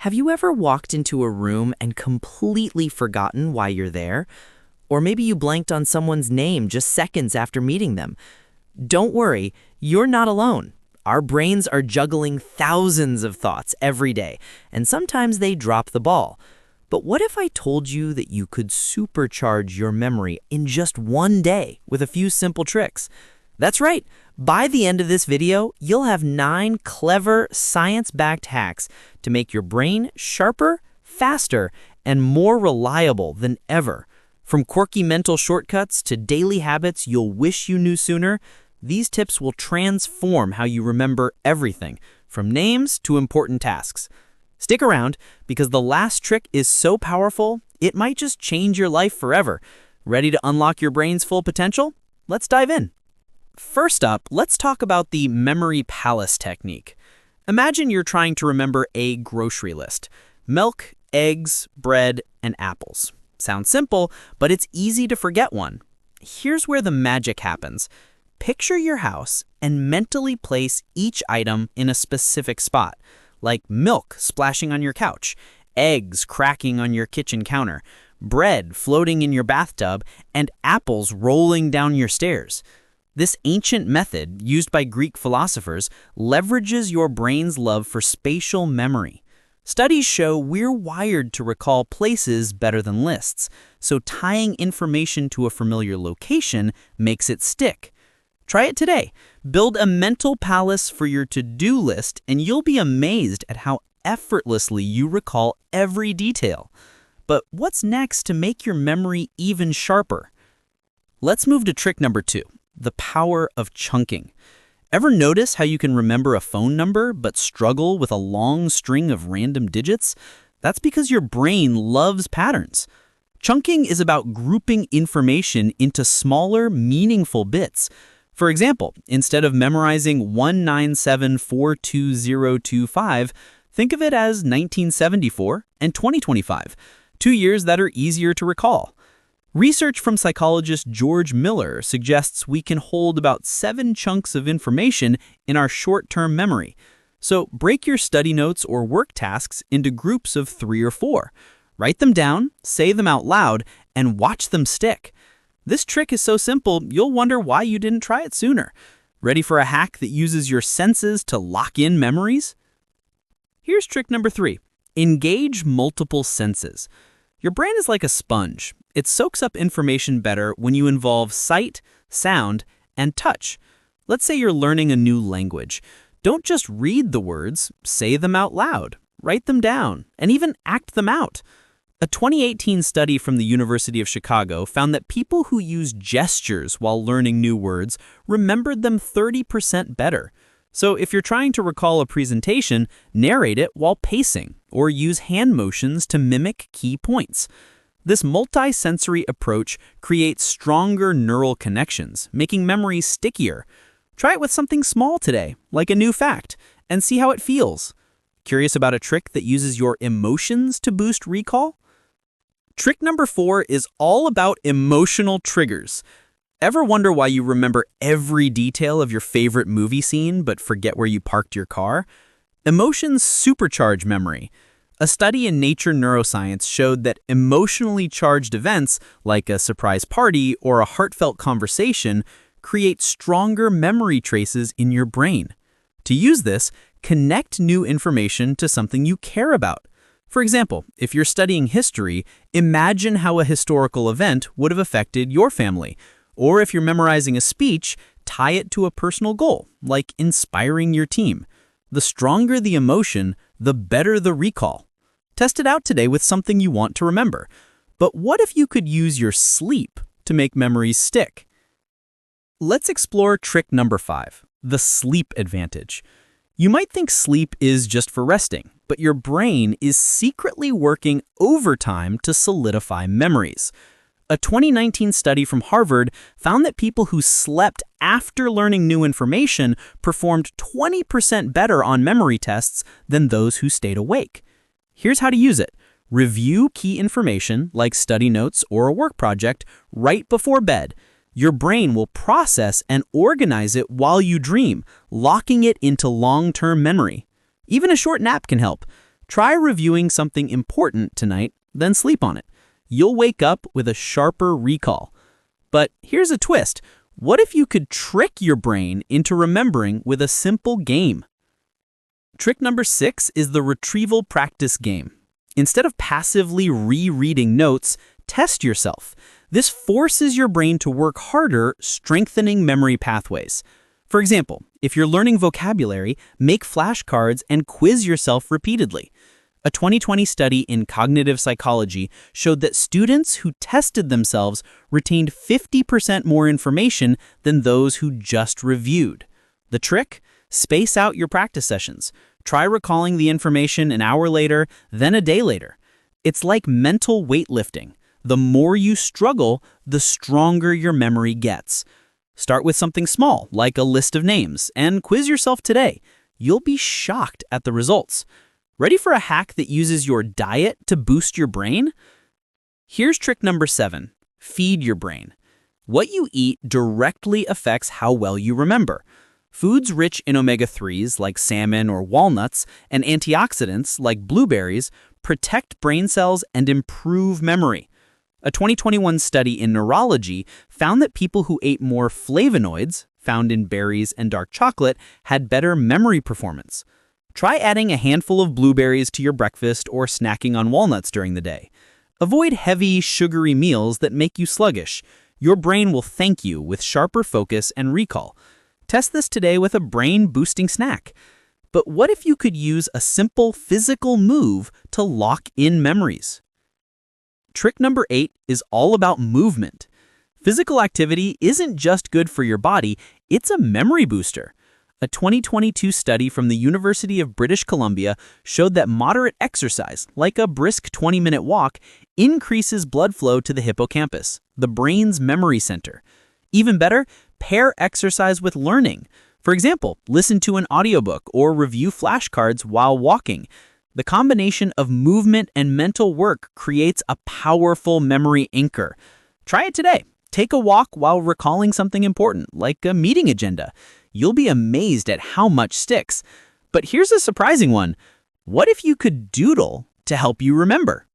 Have you ever walked into a room and completely forgotten why you're there? Or maybe you blanked on someone's name just seconds after meeting them. Don't worry, you're not alone. Our brains are juggling thousands of thoughts every day, and sometimes they drop the ball. But what if I told you that you could supercharge your memory in just one day with a few simple tricks? That's right. By the end of this video, you'll have 9 clever, science-backed hacks to make your brain sharper, faster, and more reliable than ever. From quirky mental shortcuts to daily habits you'll wish you knew sooner, these tips will transform how you remember everything, from names to important tasks. Stick around, because the last trick is so powerful, it might just change your life forever. Ready to unlock your brain's full potential? Let's dive in. First up, let's talk about the memory palace technique. Imagine you're trying to remember a grocery list: milk, eggs, bread, and apples. Sounds simple, but it's easy to forget one. Here's where the magic happens. Picture your house and mentally place each item in a specific spot, like milk splashing on your couch, eggs cracking on your kitchen counter, bread floating in your bathtub, and apples rolling down your stairs. This ancient method, used by Greek philosophers, leverages your brain's love for spatial memory. Studies show we're wired to recall places better than lists, so tying information to a familiar location makes it stick. Try it today. Build a mental palace for your to-do list, and you'll be amazed at how effortlessly you recall every detail. But what's next to make your memory even sharper? Let's move to trick number 2. The power of chunking. Ever notice how you can remember a phone number but struggle with a long string of random digits? That's because your brain loves patterns. Chunking is about grouping information into smaller, meaningful bits. For example, instead of memorizing 197-42025, think of it as 1974 and 2025, 2 years that are easier to recall. Research from psychologist George Miller suggests we can hold about 7 chunks of information in our short-term memory. So break your study notes or work tasks into groups of 3 or 4. Write them down, say them out loud, and watch them stick. This trick is so simple, you'll wonder why you didn't try it sooner. Ready for a hack that uses your senses to lock in memories? Here's trick number 3. Engage multiple senses. Your brain is like a sponge. It soaks up information better when you involve sight, sound, and touch. Let's say you're learning a new language. Don't just read the words, say them out loud, write them down, and even act them out. A 2018 study from the University of Chicago found that people who use gestures while learning new words remembered them 30% better. So if you're trying to recall a presentation, narrate it while pacing, or use hand motions to mimic key points. This multi-sensory approach creates stronger neural connections, making memory stickier. Try it with something small today, like a new fact, and see how it feels. Curious about a trick that uses your emotions to boost recall? Trick number 4 is all about emotional triggers. Ever wonder why you remember every detail of your favorite movie scene but forget where you parked your car? Emotions supercharge memory. A study in Nature Neuroscience showed that emotionally charged events, like a surprise party or a heartfelt conversation, create stronger memory traces in your brain. To use this, connect new information to something you care about. For example, if you're studying history, imagine how a historical event would have affected your family. Or if you're memorizing a speech, tie it to a personal goal, like inspiring your team. The stronger the emotion, the better the recall. Test it out today with something you want to remember. But what if you could use your sleep to make memories stick? Let's explore trick number 5, the sleep advantage. You might think sleep is just for resting, but your brain is secretly working overtime to solidify memories. A 2019 study from Harvard found that people who slept after learning new information performed 20% better on memory tests than those who stayed awake. Here's how to use it. Review key information, like study notes or a work project, right before bed. Your brain will process and organize it while you dream, locking it into long-term memory. Even a short nap can help. Try reviewing something important tonight, then sleep on it. You'll wake up with a sharper recall. But here's a twist. What if you could trick your brain into remembering with a simple game? Trick number 6 is the retrieval practice game. Instead of passively rereading notes, test yourself. This forces your brain to work harder, strengthening memory pathways. For example, if you're learning vocabulary, make flashcards and quiz yourself repeatedly. A 2020 study in cognitive psychology showed that students who tested themselves retained 50% more information than those who just reviewed. The trick? Space out your practice sessions. Try recalling the information an hour later, then a day later. It's like mental weightlifting. The more you struggle, the stronger your memory gets. Start with something small, like a list of names, and quiz yourself today. You'll be shocked at the results. Ready for a hack that uses your diet to boost your brain? Here's trick number 7. Feed your brain. What you eat directly affects how well you remember. Foods rich in omega-3s like salmon or walnuts and antioxidants like blueberries protect brain cells and improve memory. A 2021 study in neurology found that people who ate more flavonoids, found in berries and dark chocolate, had better memory performance. Try adding a handful of blueberries to your breakfast or snacking on walnuts during the day. Avoid heavy, sugary meals that make you sluggish. Your brain will thank you with sharper focus and recall. Test this today with a brain-boosting snack. But what if you could use a simple physical move to lock in memories? Trick number 8 is all about movement. Physical activity isn't just good for your body, it's a memory booster. A 2022 study from the University of British Columbia showed that moderate exercise, like a brisk 20-minute walk, increases blood flow to the hippocampus, the brain's memory center. Even better, pair exercise with learning. For example, listen to an audiobook or review flashcards while walking. The combination of movement and mental work creates a powerful memory anchor. Try it today. Take a walk while recalling something important, like a meeting agenda. You'll be amazed at how much sticks. But here's a surprising one. What if you could doodle to help you remember?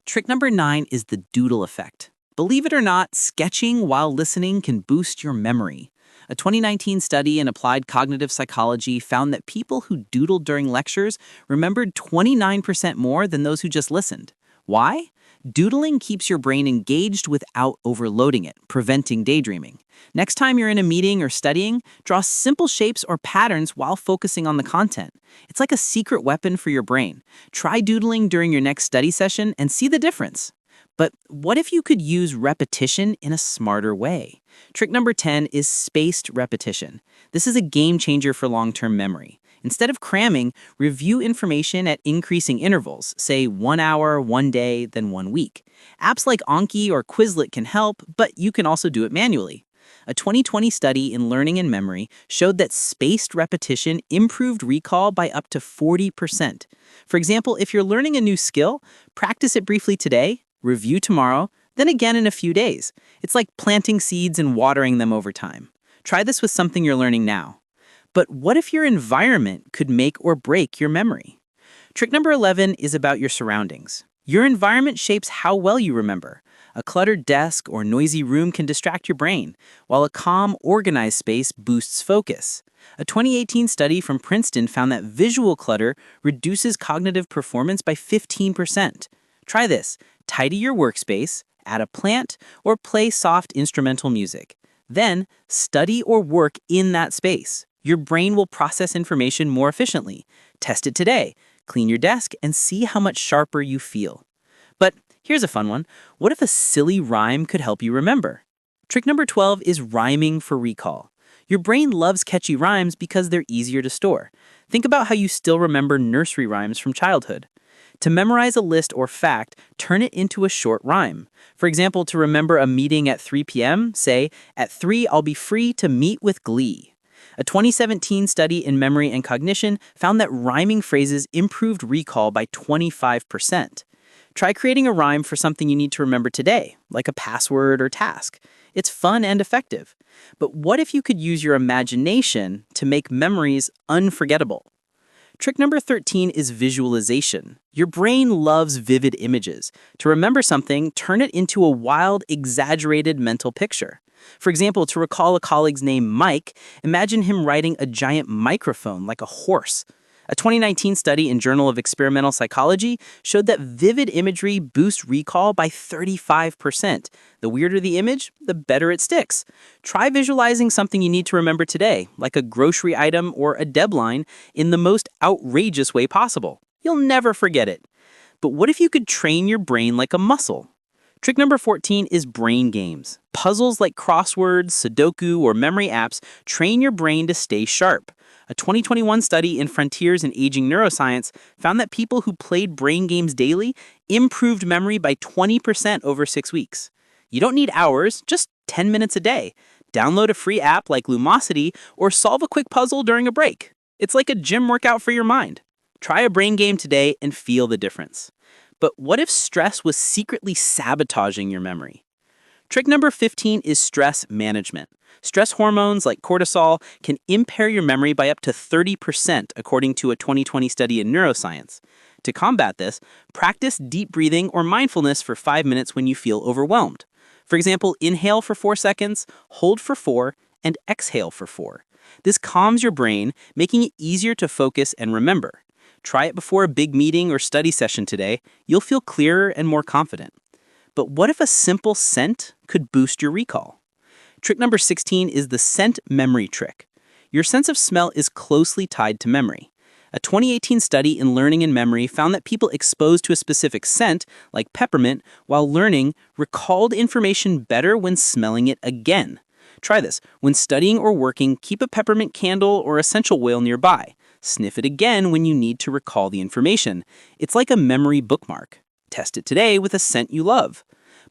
Trick number 9 is the doodle effect. Believe it or not, sketching while listening can boost your memory. A 2019 study in applied cognitive psychology found that people who doodled during lectures remembered 29% more than those who just listened. Why? Doodling keeps your brain engaged without overloading it, preventing daydreaming. Next time you're in a meeting or studying, draw simple shapes or patterns while focusing on the content. It's like a secret weapon for your brain. Try doodling during your next study session and see the difference. But what if you could use repetition in a smarter way? Trick number 10 is spaced repetition. This is a game changer for long-term memory. Instead of cramming, review information at increasing intervals, say 1 hour, 1 day, then 1 week. Apps like Anki or Quizlet can help, but you can also do it manually. A 2020 study in learning and memory showed that spaced repetition improved recall by up to 40%. For example, if you're learning a new skill, practice it briefly today, review tomorrow, then again in a few days. It's like planting seeds and watering them over time. Try this with something you're learning now. But what if your environment could make or break your memory? Trick number 11 is about your surroundings. Your environment shapes how well you remember. A cluttered desk or noisy room can distract your brain, while a calm, organized space boosts focus. A 2018 study from Princeton found that visual clutter reduces cognitive performance by 15%. Try this. Tidy your workspace, add a plant, or play soft instrumental music. Then, study or work in that space. Your brain will process information more efficiently. Test it today. Clean your desk and see how much sharper you feel. But here's a fun one. What if a silly rhyme could help you remember? Trick number 12 is rhyming for recall. Your brain loves catchy rhymes because they're easier to store. Think about how you still remember nursery rhymes from childhood. To memorize a list or fact, turn it into a short rhyme. For example, to remember a meeting at 3 p.m., say, "At 3, I'll be free to meet with glee." A 2017 study in memory and cognition found that rhyming phrases improved recall by 25%. Try creating a rhyme for something you need to remember today, like a password or task. It's fun and effective. But what if you could use your imagination to make memories unforgettable? Trick number 13 is visualization. Your brain loves vivid images. To remember something, turn it into a wild, exaggerated mental picture. For example, to recall a colleague's name Mike, imagine him riding a giant microphone like a horse. A 2019 study in Journal of Experimental Psychology showed that vivid imagery boosts recall by 35%. The weirder the image, the better it sticks. Try visualizing something you need to remember today, like a grocery item or a deadline, in the most outrageous way possible. You'll never forget it. But what if you could train your brain like a muscle? Trick number 14 is brain games. Puzzles like crosswords, Sudoku, or memory apps train your brain to stay sharp. A 2021 study in Frontiers in Aging Neuroscience found that people who played brain games daily improved memory by 20% over 6 weeks. You don't need hours, just 10 minutes a day. Download a free app like Lumosity or solve a quick puzzle during a break. It's like a gym workout for your mind. Try a brain game today and feel the difference. But what if stress was secretly sabotaging your memory? Trick number 15 is stress management. Stress hormones like cortisol can impair your memory by up to 30%, according to a 2020 study in neuroscience. To combat this, practice deep breathing or mindfulness for 5 minutes when you feel overwhelmed. For example, inhale for 4 seconds, hold for 4, and exhale for 4. This calms your brain, making it easier to focus and remember. Try it before a big meeting or study session today. You'll feel clearer and more confident. But what if a simple scent could boost your recall? Trick number 16 is the scent memory trick. Your sense of smell is closely tied to memory. A 2018 study in learning and memory found that people exposed to a specific scent, like peppermint, while learning, recalled information better when smelling it again. Try this. When studying or working, keep a peppermint candle or essential oil nearby. Sniff it again when you need to recall the information. It's like a memory bookmark. Test it today with a scent you love.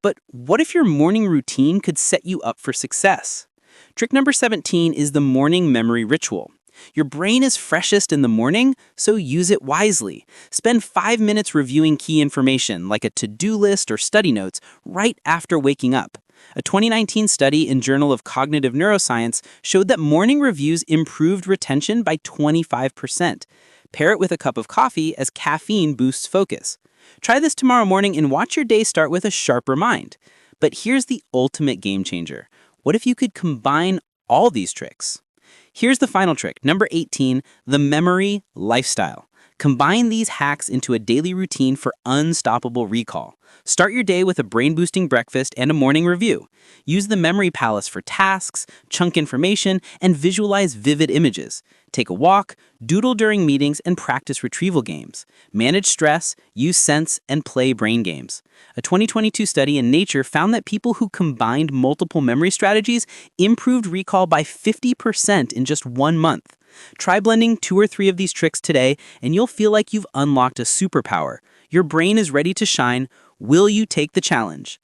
But what if your morning routine could set you up for success? Trick number 17 is the morning memory ritual. Your brain is freshest in the morning, so use it wisely. Spend 5 minutes reviewing key information, like a to-do list or study notes, right after waking up. A 2019 study in Journal of Cognitive Neuroscience showed that morning reviews improved retention by 25%. Pair it with a cup of coffee, as caffeine boosts focus. Try this tomorrow morning and watch your day start with a sharper mind. But here's the ultimate game changer. What if you could combine all these tricks? Here's the final trick, number 18, the memory lifestyle. Combine these hacks into a daily routine for unstoppable recall. Start your day with a brain-boosting breakfast and a morning review. Use the memory palace for tasks, chunk information, and visualize vivid images. Take a walk, doodle during meetings, and practice retrieval games. Manage stress, use scents, and play brain games. A 2022 study in Nature found that people who combined multiple memory strategies improved recall by 50% in just 1 month. Try blending 2 or 3 of these tricks today, and you'll feel like you've unlocked a superpower. Your brain is ready to shine. Will you take the challenge?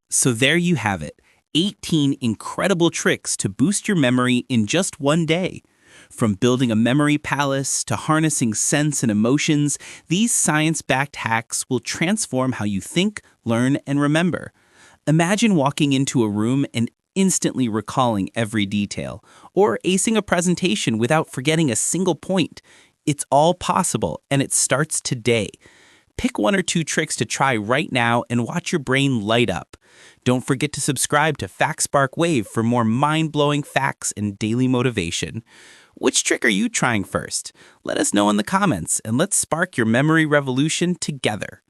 So there you have it, 18 incredible tricks to boost your memory in just 1 day. From building a memory palace to harnessing sense and emotions, these science-backed hacks will transform how you think, learn, and remember. Imagine walking into a room and instantly recalling every detail, or acing a presentation without forgetting a single point. It's all possible, and it starts today. Pick 1 or 2 tricks to try right now and watch your brain light up. Don't forget to subscribe to FactSpark Wave for more mind-blowing facts and daily motivation. Which trick are you trying first? Let us know in the comments, and let's spark your memory revolution together.